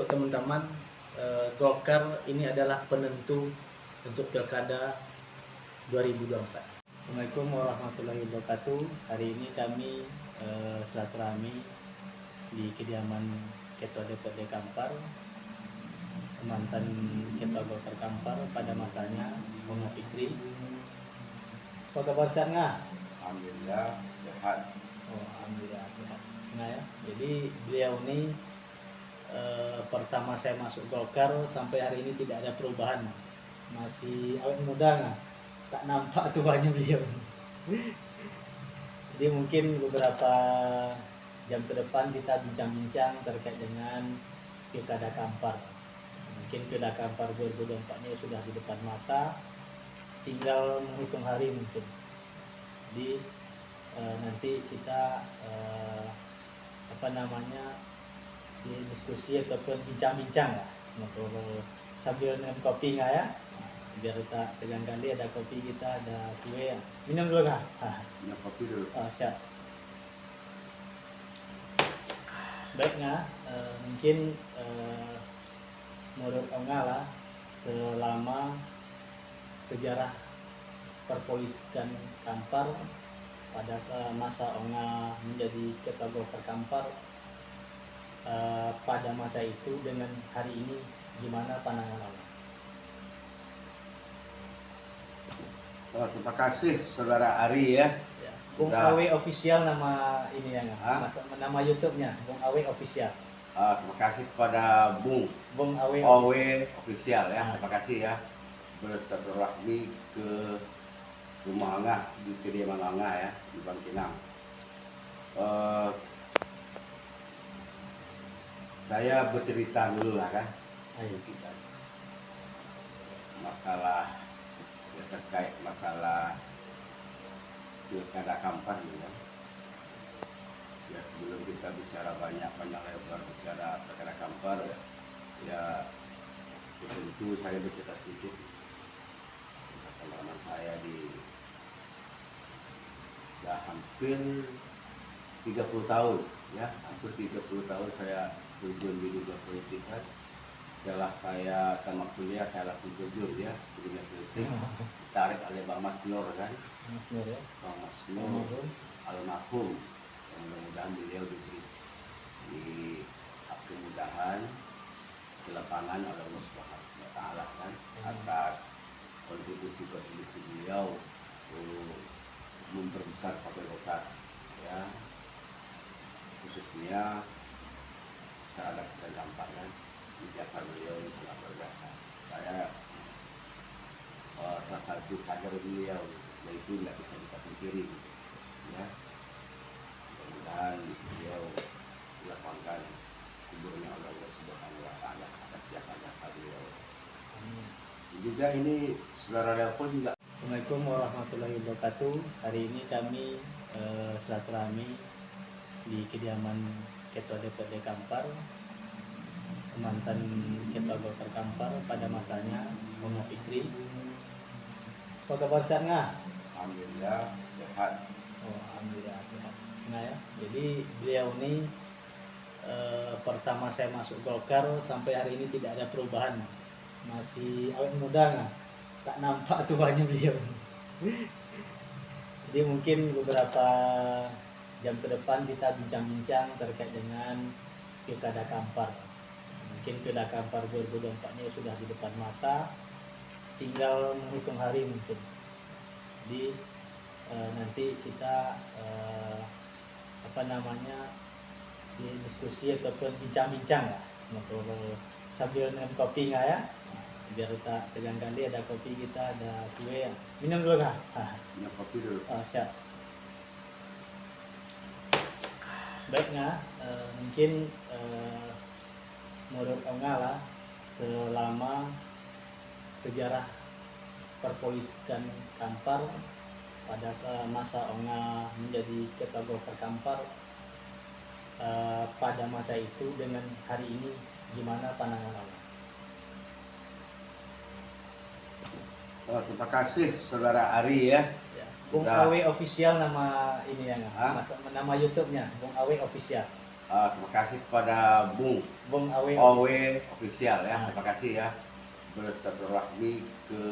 untuk teman-teman, Golkar ini adalah penentu untuk Pilkada 2024. Assalamualaikum warahmatullahi wabarakatuh. Hari ini kami silaturahmi di kediaman Ketua DPRD Kampar, mantan Ketua Golkar Kampar pada masanya, Bunga Fikri. Apa kabar Sarna? Alhamdulillah sehat. Oh, alhamdulillah sehat. Nah ya, jadi beliau ini pertama saya masuk Golkar sampai hari ini tidak ada perubahan, masih awet muda nggak, tak nampak tuanya beliau. Jadi mungkin beberapa jam ke depan kita bincang-bincang terkait dengan Pilkada Kampar. Mungkin Pilkada Kampar 2024-nya sudah di depan mata, tinggal menghitung hari mungkin. Jadi nanti kita di diskusi ataupun bincang-bincang lah, sambil minum kopi nggak ya, biar tak tegang kali, ada kopi kita, ada kue ya. Minum dulu nggak? Minum kopi dulu. Siap. Baik nggak, mungkin menurut Onga lah, selama sejarah perpolitikan Kampar pada masa Onga menjadi Ketua Golkar Kampar, pada masa itu dengan hari ini gimana pandangan Onga? Terima kasih Saudara Ari ya. Bung Awe Official nama ini ya, nama YouTube-nya Bung Awe Official. Terima kasih kepada Bung Awe Official ya. Terima kasih ya, bersilaturahmi ke rumah Angah, di kediaman Angah ya, di Bangkinang. Saya bercerita dulu lah kan. Ayo kita masalah ya, terkait masalah Pilkada Kampar ya. Ya sebelum kita bicara banyak lebar bicara Pilkada Kampar ya, tentu saya bercerita sedikit pengalaman saya di hampir 30 tahun ya, hampir 30 tahun saya terjun di dunia politik kan. Setelah saya tamat kuliah saya langsung terjun ya di dunia politik, ditarik oleh Bang Mas Nur kan. Mas Nur ya. Bang Mas Nur almarhum, mudah-mudahan beliau diberi kemudahan ke lapangan oleh Allah Subhanahu wa Ta'ala kan, atas kontribusi beliau untuk memperbesar Partai Golkar ya, khususnya terhadap dampak kan. Jasa beliau sangat luar biasa. Saya salah satu kader beliau, yaitu tidak bisa kita pungkiri ya. Mudah-mudahan beliau dilapangkan kuburnya oleh Allah Subhanahu wa Ta'ala atas jasa-jasa beliau. Juga ini saudara Leopold juga. Assalamualaikum warahmatullahi wabarakatuh. Hari ini kami silaturahmi di kediaman Ketua DPRD Kampar, mantan Ketua Golkar Kampar pada masanya, Bunga Fikri. Apa kabar Sarna? Alhamdulillah sehat. Oh, alhamdulillah sehat. Nah ya, jadi beliau ini pertama saya masuk Golkar sampai hari ini tidak ada perubahan, masih awet muda nggak, tak nampak tuanya beliau. Jadi mungkin beberapa jam ke depan kita bincang-bincang terkait dengan Pilkada Kampar. Mungkin Pilkada Kampar 2024-nya sudah di depan mata, tinggal menghitung hari mungkin. Jadi nanti kita di diskusi ataupun bincang-bincang lah, sambil minum kopi nggak ya, biar tak tegang kali, ada kopi kita, ada kue ya. Minum dulu nggak? Minum kopi dulu. Siap. Baik nggak, mungkin menurut Onga lah, selama sejarah perpolitikan Kampar pada masa Onga menjadi Ketua Golkar Kampar, pada masa itu dengan hari ini gimana pandangan Onga? Terima kasih Saudara Ari ya. Bung Awe Official nama ini ya, nama YouTube-nya Bung Awe Official. Terima kasih kepada Bung Bung Awe. OW official ya. Ah. Terima kasih ya. Bersilaturahmi ke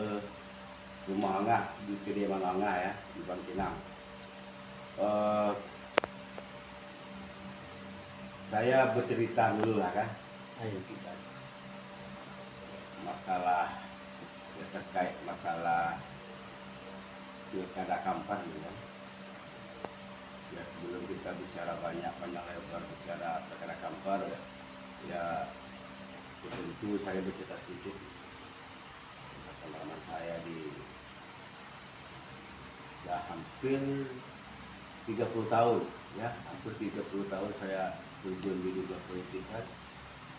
Rumah Angah di kediaman Angah ya di Bangkinang. Saya bercerita dulu lah kan. Ayo. Kita masalah ya, terkait masalah pilkada Kampar gitu kan. Ya sebelum kita bicara banyak lebar bicara pilkada Kampar ya tentu saya bercerita sedikit tentang pengalaman saya di ya hampir 30 tahun ya, hampir 30 tahun saya terjun di dunia politik kan.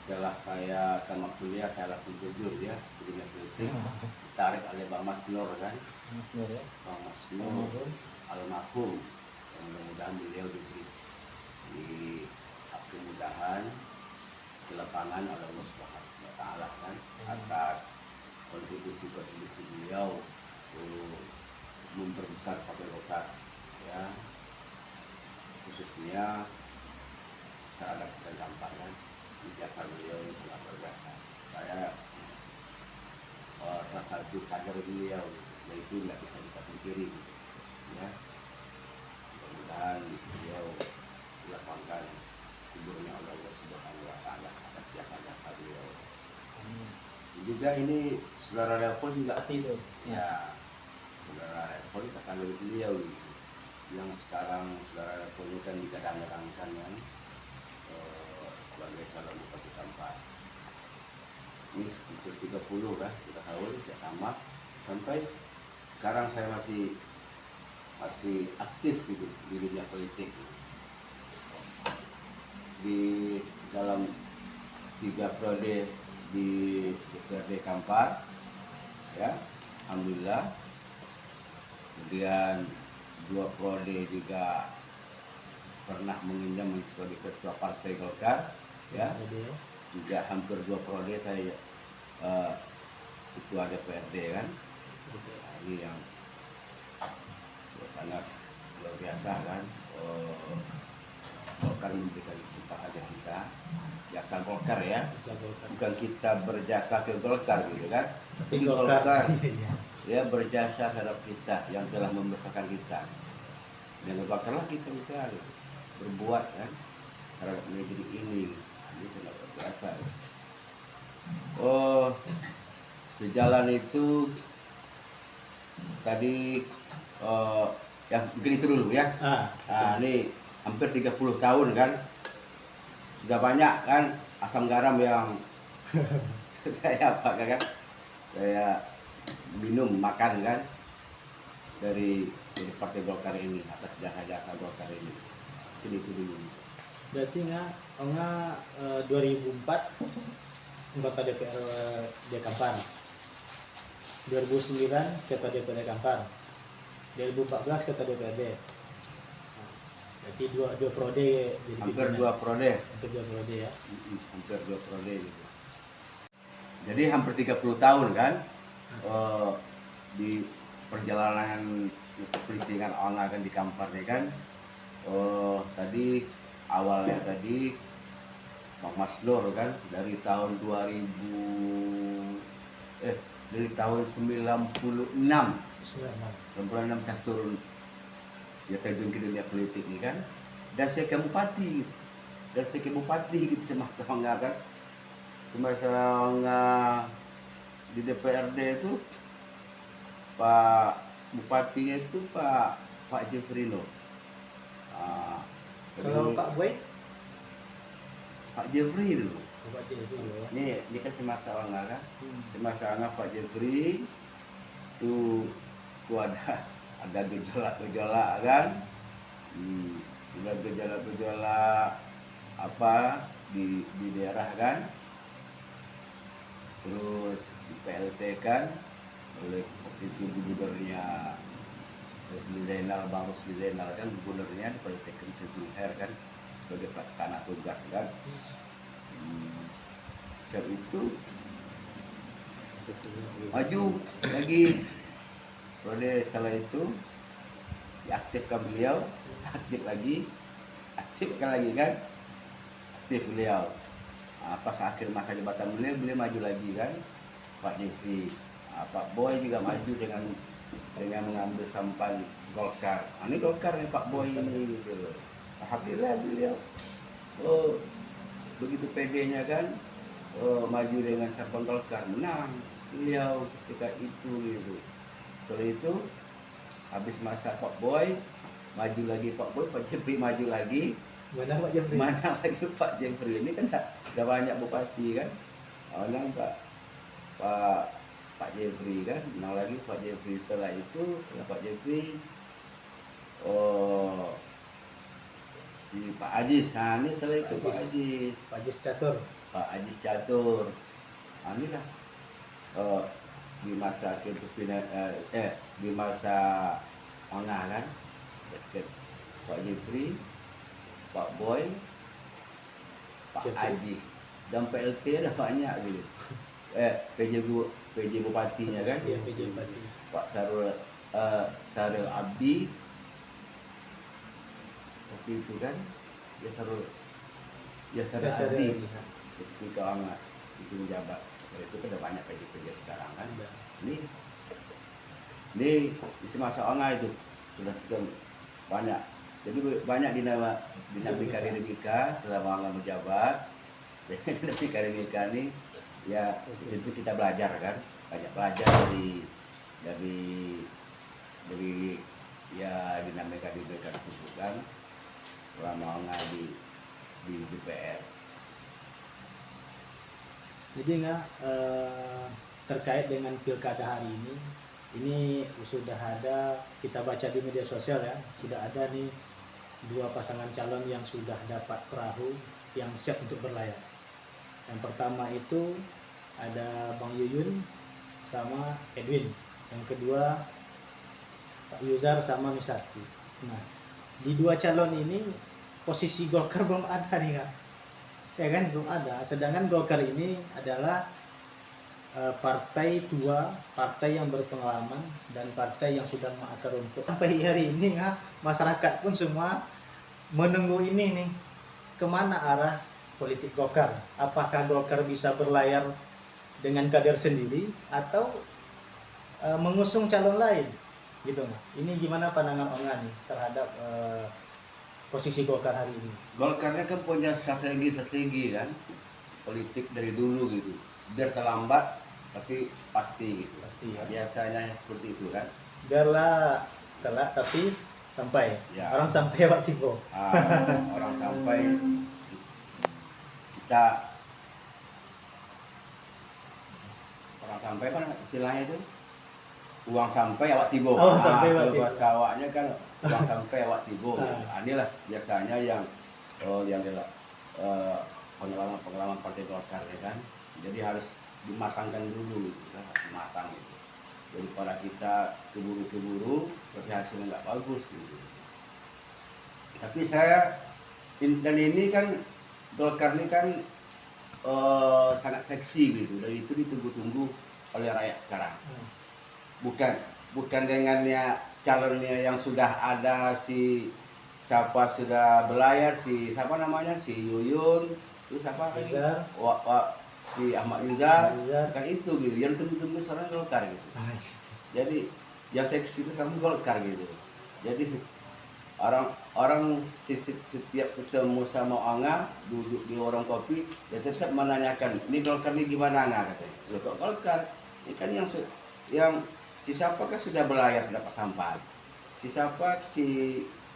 Setelah saya tamat kuliah saya langsung terjun ya di dunia politik, ditarik oleh Bang Mas Nur kan. Mas Nur ya. Bang Mas Nur almarhum, mudah-mudahan beliau diberi di kemudahan ke lapangan oleh Allah Subhanahu wa Ta'ala kan, atas kontribusi beliau untuk memperbesar Partai Golkar ya, khususnya terhadap Kampar kan. Jasa beliau ini sangat berjasa. Saya salah satu kader beliau, yaitu nggak bisa kita pungkiri ya. Mudah-mudahan beliau dilapangkan kuburnya oleh Allah Subhanahu wa Ta'ala atas jasa-jasa beliau. Juga ini saudara Leopold juga itu ya, saudara Leopold kakak dari beliau yang sekarang saudara Leopold ini kan digadang-gadangkan kan sebagai calon bupati Kampar. Ini hampir 30 kan, 3 tahun sejak tamat sampai sekarang saya masih aktif di dunia politik. Di dalam 3 periode di DPRD Kampar ya, alhamdulillah. Kemudian 2 periode juga pernah menginjam sebagai ketua Partai Golkar ya. Juga hampir 2 periode saya ketua DPRD kan. Nah, ini yang sangat luar biasa kan. Golkar memberikan kesempatan kita, jasa Golkar ya, bukan kita berjasa ke Golkar gitu kan, tapi Golkar ya berjasa terhadap kita yang telah membesarkan kita. Dengan Golkar lah kita bisa berbuat kan terhadap negeri ini sangat luar biasa. Sejalan itu tadi ya mungkin itu dulu ya. Ini hampir 30 tahun kan, sudah banyak kan asam garam yang saya minum makan kan dari Partai Golkar ini atas jasa-jasa Golkar ini. Jadi itu dulu. Berarti nggak 2004 anggota DPRD Kampar, 2009 ketua DPRD Kampar, 2014 ketua DPRD. Berarti dua periode jadi hampir 2 periode. Hampir 2 periode ya. Hampir 2 periode gitu. Jadi hampir 30 tahun kan di perjalanan perpolitikan orang kan di Kampar nih kan. Tadi awalnya tadi Bang Mas Nur kan dari tahun 96 saya turun ya, terjun ke dunia politik ini kan, dan saya ke bupati gitu semasa kan, di DPRD itu Pak Bupatinya itu Pak Jeffrino. Kalau Pak Boy? Pak Jeffrey dulu. Pak Jeffrey ya. Ini kan semasa kan, semasa Pak Jeffrey tuh ada gejolak kan, ada gejolak apa di daerah kan, terus di PLT kan oleh waktu itu gubernurnya Rusli Zainal, Bang Rusli Zainal kan gubernurnya di Politeknik Zuhair kan sebagai pelaksana tugas kan. Saat itu maju lagi periode setelah itu diaktifkan beliau, aktifkan lagi kan, aktif beliau Pas akhir masa jabatan beliau maju lagi kan, Pak Jeffrey. Pak Boy juga maju dengan mengambil sampan Golkar. Ini Golkar nih Pak Boy ini gitu loh. Alhamdulillah beliau begitu pedenya kan, maju dengan sampan Golkar, menang beliau ketika itu gitu. Setelah itu habis masa Pak Boy maju lagi Pak Jeffrey maju lagi. Mana Pak Jeffrey? Mana lagi Pak Jeffrey ini kan udah banyak bupati kan. Orang Pak Jeffrey kan, menang lagi Pak Jeffrey. Setelah Pak Jeffrey, si Pak Ajis. Nah ini setelah itu Pak Ajis Catur. Pak Ajis Catur. Nah, inilah di masa kepemimpinan di masa Ongah kan, basket Pak Jeffrey, Pak Boy, Pak Ajis, dan PLT ada banyak gitu. PJ Bupatinya kan, Iya, PJ Bupati. Pak Sarul Abdi, waktu itu kan, Sarul Abdi, ketika amat itu menjabat. Itu kan ada banyak PJ sekarang kan. Ini isi masa Ongah itu sudah sekian banyak. Jadi banyak dinamika selama Ongah menjabat. Dengan dinamika ini ya itu kita belajar kan, banyak belajar dari ya dinamika tersebut kan selama Ongah di DPR. Jadi terkait dengan pilkada hari ini sudah ada, kita baca di media sosial ya, sudah ada nih 2 pasangan calon yang sudah dapat perahu yang siap untuk berlayar. Yang pertama itu ada Bang Yuyun sama Edwin, yang kedua Pak Yuzar sama Misati. Nah, di 2 calon ini posisi Golkar belum ada nih Kak. Ya kan, belum ada. Sedangkan Golkar ini adalah partai tua, partai yang berpengalaman, dan partai yang sudah mengakar rumput. Sampai hari ini ya, masyarakat pun semua menunggu ini nih, kemana arah politik Golkar. Apakah Golkar bisa berlayar dengan kader sendiri atau mengusung calon lain, gitu. Ini gimana pandangan Ongah nih terhadap posisi Golkar hari ini? Golkarnya kan punya strategi kan, politik dari dulu gitu, biar terlambat tapi pasti gitu. Pasti ya. Biasanya seperti itu kan. Biarlah telat tapi sampai. Ya. Orang sampai waktu tiba. Orang sampai orang sampai kan istilahnya itu uang sampai awak tiba. Kalau bahasa awaknya kan uang sampai awak tiba. Inilah biasanya yang pengalaman partai Golkar ya kan. Jadi harus dimatangkan dulu gitu, matang gitu. Daripada kita keburu-keburu tapi hasilnya nggak bagus gitu. Tapi dan ini kan Golkar ini kan sangat seksi gitu, dan itu ditunggu-tunggu oleh rakyat sekarang. Bukan dengannya calonnya yang sudah ada, siapa sudah berlayar, siapa namanya, si Yuyun, itu siapa lagi? Si Ahmad Yuzar, kan itu gitu, yang tunggu-tunggu seorang Golkar gitu. Jadi yang seksi itu sekarang Golkar gitu. Jadi orang setiap ketemu sama Ongah, duduk di warung kopi, dia tetap menanyakan, ini Golkar ini gimana Ongah, katanya. Loh kok Golkar? Ini kan yang si siapa kan sudah berlayar, sudah pas sampai. Si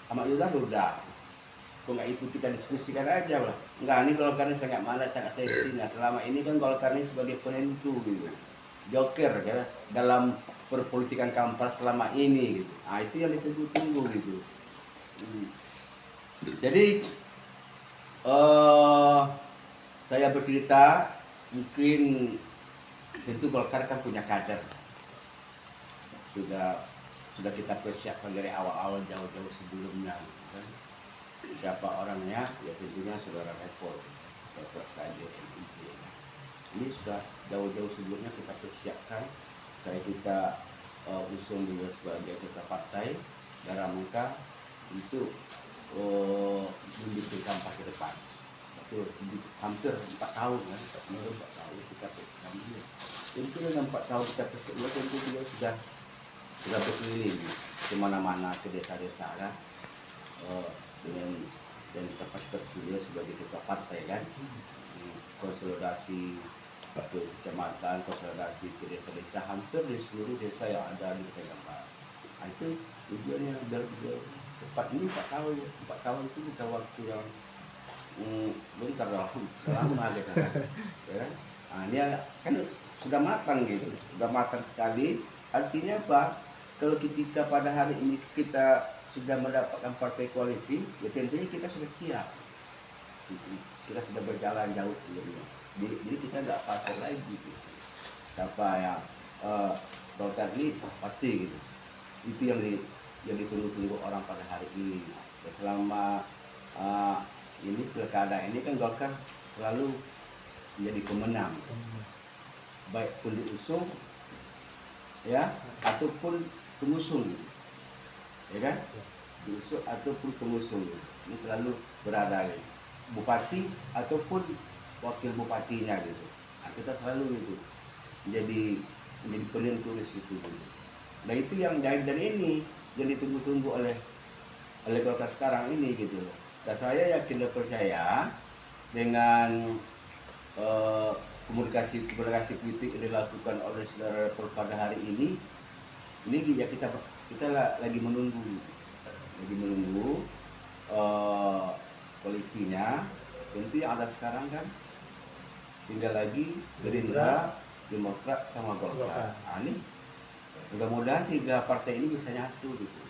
Ahmad Yuzar sudah. Kok nggak itu kita diskusikan aja lah. Enggak, ini Golkar ini sangat seksi. Nah, selama ini kan Golkar ini sebagai penentu gitu. Joker ya, dalam perpolitikan kampar selama ini gitu. Nah, itu yang ditunggu-tunggu gitu. Jadi saya bercerita, mungkin tentu Golkar kan punya kader, sudah kita persiapkan dari awal-awal, jauh-jauh sebelumnya kan. Siapa orangnya, ya tentunya saudara Repot saja MIP. Ini sudah jauh-jauh sebelumnya kita persiapkan, kayak kita usung juga sebagai ketua partai dalam rangka itu mendukung kampanye ke depan. betul hampir 4 tahun kan, 4 tahun kita persiapan dia. Tentu dengan 4 tahun kita persiapan tentu dia sudah berkeliling kemana-mana ke desa-desa kan, dengan dan kapasitas beliau sebagai ketua partai kan, konsolidasi ke kecamatan, konsolidasi ke desa-desa, hampir di seluruh desa yang ada di Kota Gambir. Nah, itu tujuannya biar beliau cepat. Ini 4 tahun, 4 tahun itu bukan waktu yang bentar dalam lama gitu kan, ya kan? Nah, dia kan sudah matang gitu, sudah matang sekali. Artinya apa? Kalau ketika pada hari ini kita sudah mendapatkan partai koalisi, ya tentunya kita sudah siap. Kita sudah berjalan jauh sebelumnya. Jadi kita nggak pasal lagi gitu. Siapa yang Golkar ini pasti gitu. Itu yang ditunggu-tunggu orang pada hari ini. Ya, selama ini pilkada ini kan Golkar selalu menjadi pemenang, baik pun diusung ya ataupun pengusung gitu. Ya kan, diusung ataupun pengusung gitu. Ini selalu berada gitu. Bupati ataupun wakil bupatinya gitu. Nah, kita selalu gitu menjadi penentu di situ gitu. Nah, itu yang dari ini yang ditunggu-tunggu oleh Golkar sekarang ini gitu. Dan saya yakin dan percaya dengan komunikasi politik yang dilakukan oleh saudara pada hari ini ya kita lagi menunggu koalisinya. Tentu yang ada sekarang kan tinggal lagi Gerindra, Demokrat sama Golkar. Nah, ini mudah-mudahan 3 partai ini bisa nyatu gitu.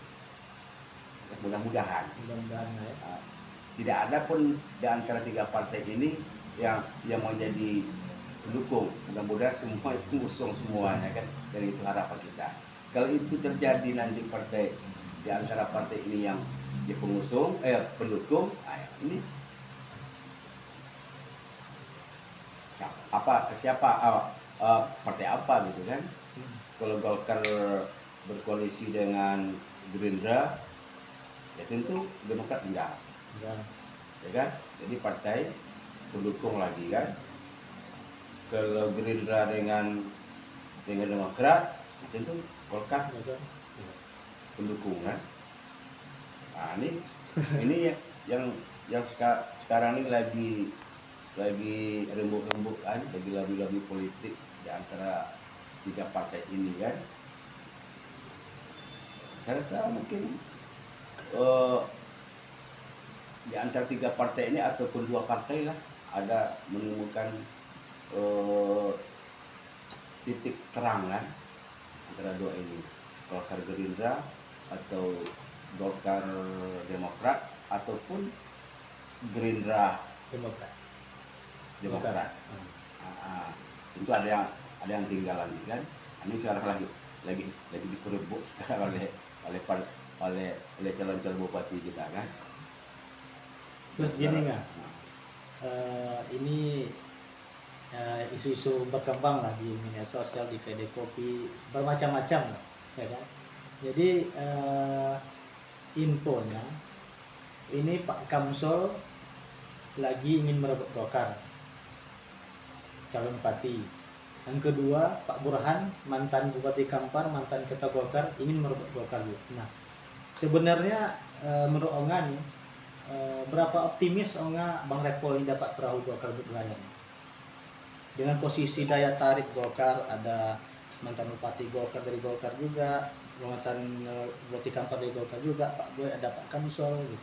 Mudah-mudahan ya. Tidak ada pun di antara 3 partai ini yang menjadi pendukung. Mudah-mudahan semua itu usung semuanya kan, dan itu harapan kita. Kalau itu terjadi nanti partai di antara partai ini yang di pengusung pendukung, ini siapa partai apa gitu kan. Kalau Golkar berkoalisi dengan Gerindra, ya tentu Demokrat enggak. Ya kan? Jadi partai pendukung lagi kan. Kalau Gerindra dengan Demokrat, tentu Golkar pendukung kan. Nah, ini yang sekarang ini lagi rembuk-rembuk kan, lagi lobby politik di antara 3 partai ini kan. Saya rasa mungkin di antara 3 partai ini ataupun 2 partai lah ada menemukan titik terang kan antara 2 ini, Golkar Gerindra atau Golkar Demokrat ataupun Gerindra Demokrat. Itu ada yang tinggal lagi kan. Ini sekarang lagi dikerebut sekarang oleh calon-calon bupati kita kan. Terus gini nggak, ini isu-isu berkembang lah di media sosial, di kedai kopi, bermacam-macam lah, ya kan. Jadi infonya ini Pak Kamsol lagi ingin merebut Golkar, calon bupati. Yang kedua, Pak Burhan, mantan Bupati Kampar, mantan Ketua Golkar, ingin merebut Golkar. Nah, sebenarnya menurut Onga nih, berapa optimis Onga Bang Repol ini dapat perahu Golkar berlayar? Dengan posisi daya tarik Golkar, ada mantan Bupati Golkar dari Golkar juga, mantan Bupati Kampar dari Golkar juga, Pak Boy, ada Pak Kamsol gitu.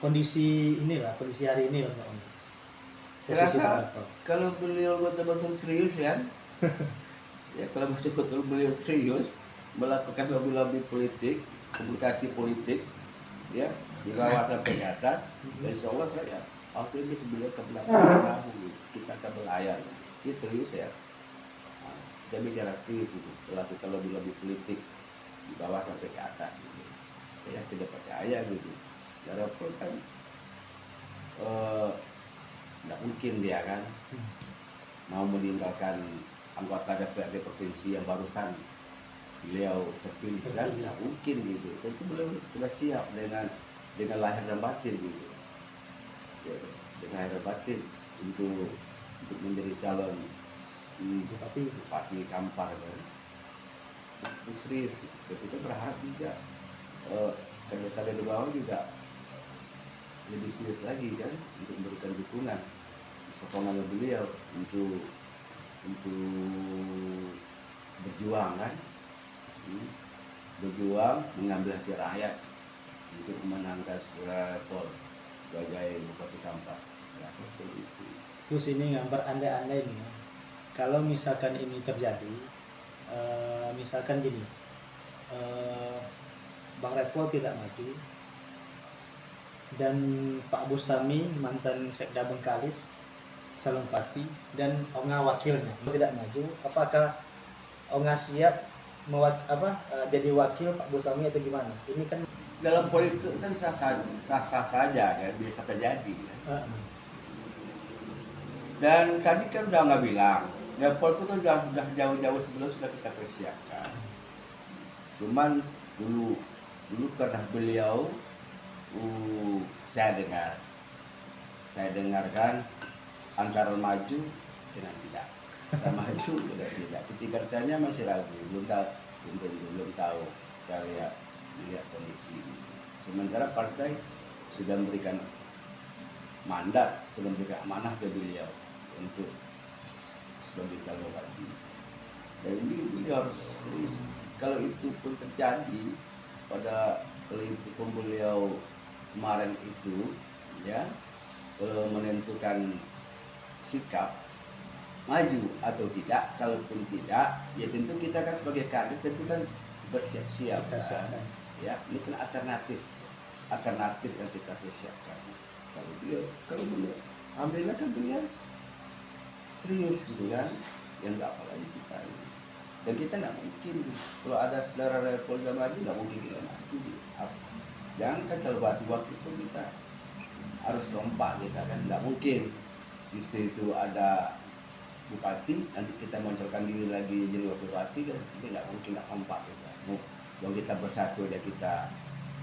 Kondisi hari ini Onga. Saya rasa kalau beliau betul-betul serius ya, kalau betul-betul beliau serius melakukan lobby politik, komunikasi politik, ya di bawah sampai ke atas, insya Allah saya optimis beliau ke belakang kita akan berlayar. Ini serius ya, kita bicara serius itu, melakukan lobby politik di bawah sampai ke atas gitu. Saya tidak percaya gitu. Walaupun kan tidak mungkin dia kan mau meninggalkan anggota DPRD provinsi yang barusan beliau terpilih kan, tidak mungkin gitu. Tentu beliau sudah siap dengan lahir dan batin gitu. dengan lahir batin untuk menjadi calon bupati Kampar kan. Itu serius. Kita berharap juga kalau ada di bawah juga lebih serius lagi kan untuk memberikan dukungan sokongan beliau untuk berjuang kan. Berjuang mengambil hati rakyat untuk memenangkan Saudara Repol sebagai Bupati Kampar. Rasa seperti itu. Terus ini gambar andai-andai nih ya. Kalau misalkan ini terjadi, misalkan gini, Bang Repol tidak maju dan Pak Bustami mantan Sekda Bengkalis calon bupati dan Onga wakilnya tidak maju, apakah Onga siap jadi wakil Pak Bustami atau gimana? Ini kan Dalam politik kan sah-sah saja kan, bisa terjadi kan. Dan tadi kan udah nggak bilang, Repol itu kan udah jauh-jauh sebelum sudah kita persiapkan. Cuman dulu karena beliau saya dengarkan antara maju dengan tidak. Kita maju dengan tidak. Ketika ditanya masih ragu, belum tahu. Kita lihat kondisi. Sementara partai sudah memberikan mandat, sudah memberikan amanah ke beliau untuk sebagai calon bupati. Dan ini beliau harus serius. Kalau itu pun terjadi pada beliau kemarin itu, ya, menentukan sikap maju atau tidak. Kalaupun tidak, ya tentu kita kan sebagai kader tentu kan bersiap-siap kan? Ya, ini kan alternatif yang kita persiapkan. Kalau beliau alhamdulillah kan beliau serius gitu kan, yang nggak apalagi kita ini. Dan kita nggak mungkin kalau ada Saudara Repol yang maju, nggak mungkin kita maju. Jangan kan calon wakil pun kita harus lompat kita kan, nggak mungkin di situ ada bupati nanti kita munculkan diri lagi jadi wakil bupati kan, kita nggak mungkin, nggak kompak kita. Kalau kita bersatu aja kita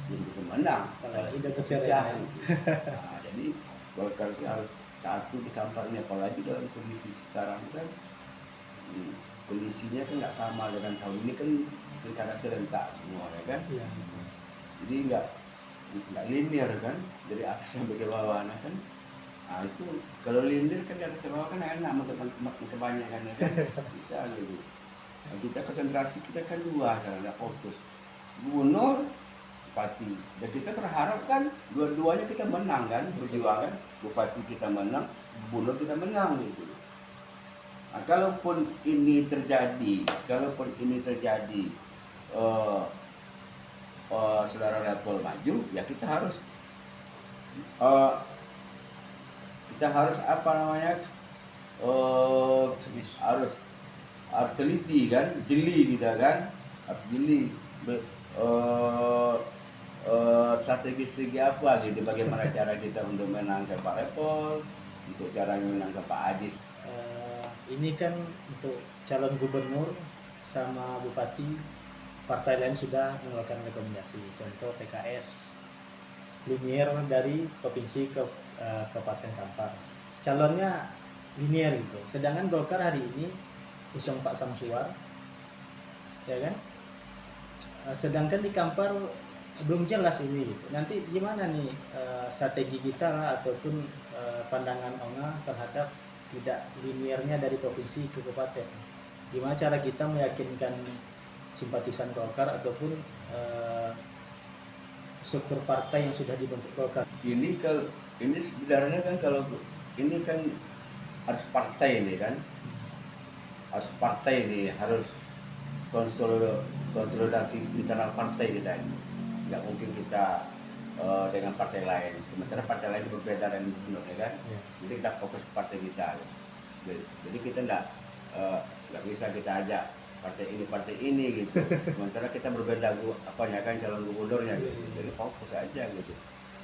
belum menang. Tidak percaya. Nah, jadi Golkar itu harus satu di Kampar ini, apalagi dalam kondisi sekarang kan kondisinya kan nggak sama dengan tahun ini kan pilkada serentak semua ya kan. Ya. Jadi nggak linear kan, dari atas sampai ke bawah nah kan. Nah itu kalau linear kan dari atas ke bawah kan enak makin kebanyakan ya kan, bisa gitu. Nah, kita konsentrasi kita kan dua kan, ada fokus gubernur bupati, dan kita berharap kan dua-duanya kita menang kan, berjuang kan, bupati kita menang, gubernur kita menang gitu. Nah, kalaupun ini terjadi Saudara Repol maju, ya kita harus apa namanya, harus teliti kan, jeli kita kan, harus jeli strategi apa gitu, bagaimana cara kita untuk menangkan Pak Repol, untuk cara menangkan Pak Adis. Ini kan untuk calon gubernur sama bupati, partai lain sudah mengeluarkan rekomendasi. Contoh PKS linier dari provinsi ke Kabupaten Kampar, calonnya linier gitu. Sedangkan Golkar hari ini usung Pak Samsuar, ya kan? Sedangkan di Kampar belum jelas ini gitu. Nanti gimana nih strategi kita lah, ataupun pandangan Onga terhadap tidak liniernya dari provinsi ke kabupaten? Gimana cara kita meyakinkan simpatisan Golkar ataupun struktur partai yang sudah dibentuk Golkar? Ini sebenarnya kan, kalau ini kan harus partai ini kan, harus konsolidasi internal partai kita ini. Nggak mungkin kita dengan partai lain, sementara partai lain berbeda dan benar ya kan. Jadi kita fokus ke partai kita. Jadi kita nggak bisa kita ajak partai ini gitu. Sementara kita berbeda kan calon gubernurnya gitu. Jadi fokus aja gitu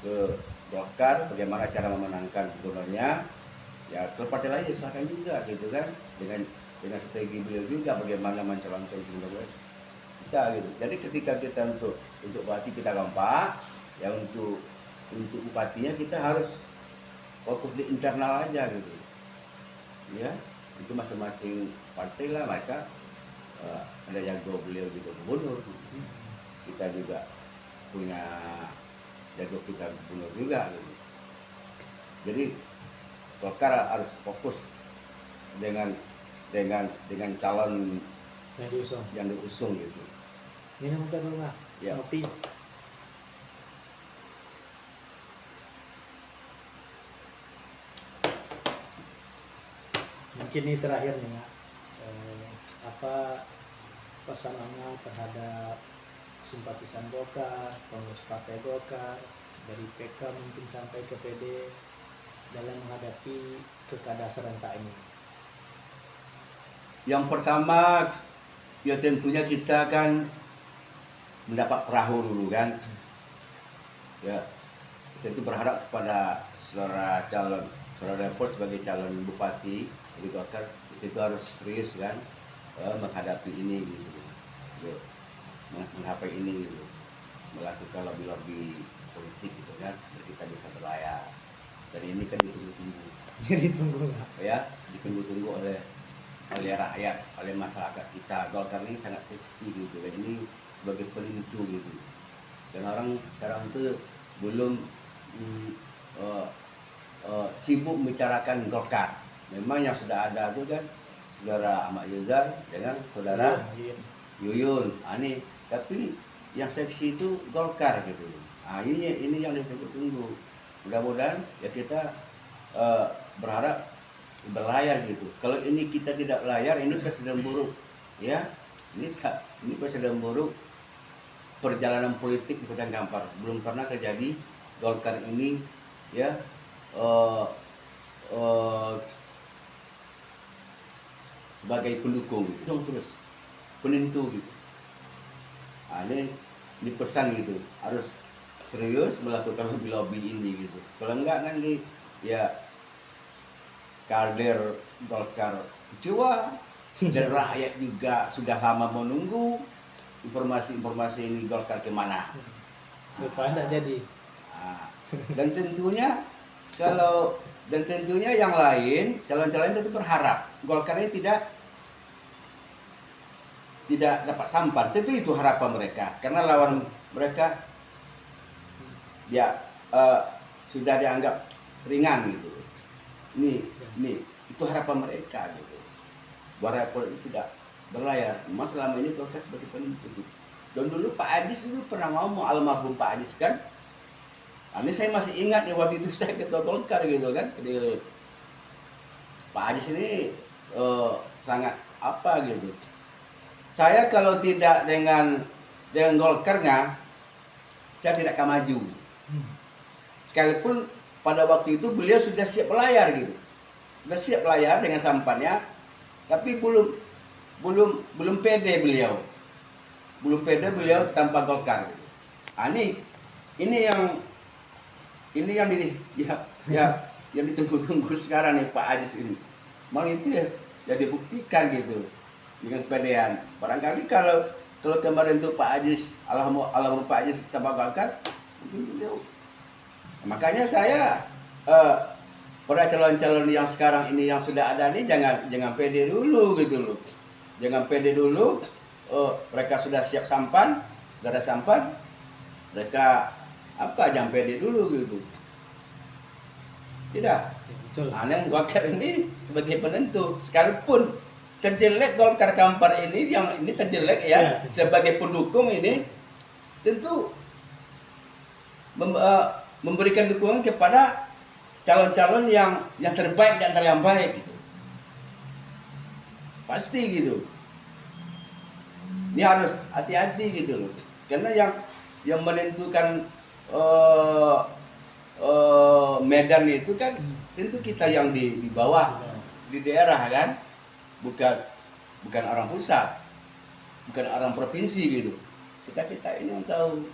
ke Golkar, bagaimana cara memenangkan gubernurnya. Ya ke partai lain silakan juga gitu kan, dengan strategi beliau juga bagaimana mencalonkan gubernur kita gitu. Jadi ketika kita untuk bupati kita gampang, ya untuk bupatinya kita harus fokus di internal aja gitu ya, itu masing-masing partai lah mereka ada jago, beliau juga gubernur, kita juga punya jago, kita gubernur juga gitu. Jadi Golkar harus fokus dengan calon yang diusung. yang diusung gitu. Minum muka dulu lah, Ya. ngopi. Mungkin ini terakhir nih Mak. Apa pesanannya terhadap simpatisan Golkar, pengurus partai Golkar, dari PK mungkin sampai ke PD dalam menghadapi pilkada serentak ini? Yang pertama ya tentunya kita kan mendapat perahu dulu kan ya, tentu berharap kepada saudara Depol sebagai calon bupati di Golkar itu harus serius kan menghadapi ini gitu, menghadapi ini gitu, melakukan lobby politik gitu kan, biar kita bisa berlayar. Dan ini kan ditunggu-tunggu Ditunggu nggak? ya, ditunggu-tunggu oleh rakyat, oleh masyarakat kita. Golkar ini sangat seksi gitu kan, ini sebagai pelintu gitu. Dan orang sekarang itu belum sibuk membicarakan Golkar. Memang yang sudah ada itu kan saudara Ahmad Yuzar dengan saudara Yuyun. Ini tapi yang seksi itu Golkar gitu. Ini yang ditunggu-tunggu. Mudah-mudahan ya kita berharap berlayar gitu. Kalau ini kita tidak berlayar, ini presiden buruk ya. Ini presiden buruk perjalanan politik di Padang Kampar. Belum pernah terjadi Golkar ini ya sebagai pendukung gitu. Terus penentu gitu. Ini pesan gitu, harus serius melakukan lobby ini gitu. Kalau enggak nanti ya kader Golkar kecewa dan rakyat juga sudah lama menunggu informasi ini Golkar kemana. Lupa enggak jadi. Dan tentunya yang lain calon-calon itu berharap Golkar ini tidak dapat sampan. Tentu itu harapan mereka karena lawan mereka ya sudah dianggap ringan gitu. Ini itu harapan mereka gitu. Bahwa politik tidak berlayar. Memang selama ini Golkar sebagai penentu. Dan dulu Pak Ajis dulu pernah ngomong, almarhum Pak Ajis kan. Ini saya masih ingat ya, waktu itu saya ketua Golkar gitu kan. Jadi, Pak Ajis ini sangat apa gitu. Saya kalau tidak dengan Golkarnya, saya tidak akan maju. Sekalipun pada waktu itu beliau sudah siap berlayar gitu. Sudah siap berlayar dengan sampannya, tapi belum pede beliau. Belum pede beliau tanpa Golkar. Ini yang ditunggu-tunggu sekarang nih Pak Ajis ini. Mau itu ya dibuktikan gitu dengan kepedean. Barangkali kalau kemarin itu Pak Ajis, alhamdulillah Pak Ajis tanpa Golkar, mungkin beliau. Makanya saya pada calon-calon yang sekarang ini yang sudah ada nih jangan pede dulu gitu loh. Jangan pede dulu. Mereka sudah siap sampan, sudah ada sampan. Mereka jangan pede dulu gitu. Tidak. Betul. Golkar ini sebagai penentu, sekalipun terjelek Golkar Kampar ini, yang ini terjelek ya, sebagai pendukung ini tentu memberikan dukungan kepada calon-calon yang terbaik dan yang baik gitu. Pasti gitu. Ini harus hati-hati gitu loh. Karena yang menentukan medan itu kan tentu kita yang di bawah, di daerah kan. Bukan orang pusat. Bukan orang provinsi gitu. Kita ini yang tahu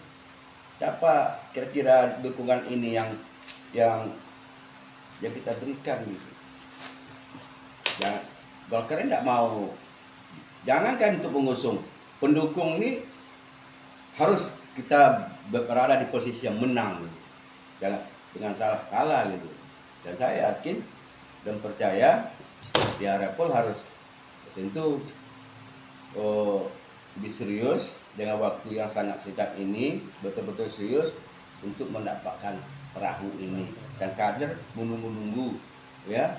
siapa kira-kira dukungan ini yang kita berikan gitu. Golkar ini tidak mau, jangankan untuk mengusung, pendukung ini harus kita berada di posisi yang menang, jangan dengan salah kalah gitu. Dan saya yakin dan percaya di Arapol harus tentu lebih serius dengan waktu yang sangat singkat ini, betul-betul serius untuk mendapatkan perahu ini. Dan kader menunggu-nunggu, ya,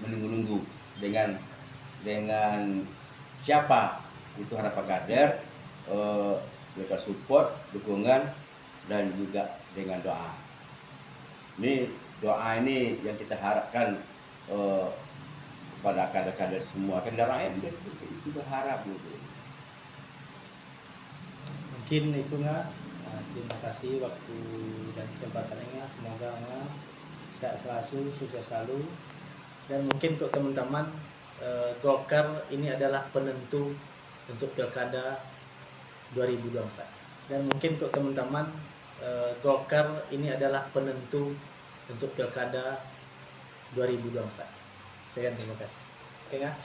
menunggu-nunggu dengan siapa itu harapan kader, mereka support, dukungan, dan juga dengan doa. Ini doa ini yang kita harapkan kepada kader-kader semua, kan rakyat juga seperti itu berharap gitu. Mungkin itu nggak. Terima kasih waktu dan kesempatannya. Semoga nggak sehat selalu, sukses selalu. Dan mungkin untuk teman-teman, Golkar ini adalah penentu untuk pilkada 2024. Dan mungkin untuk teman-teman, Golkar ini adalah penentu untuk pilkada 2024. Sekian, terima kasih. Oke, nggak?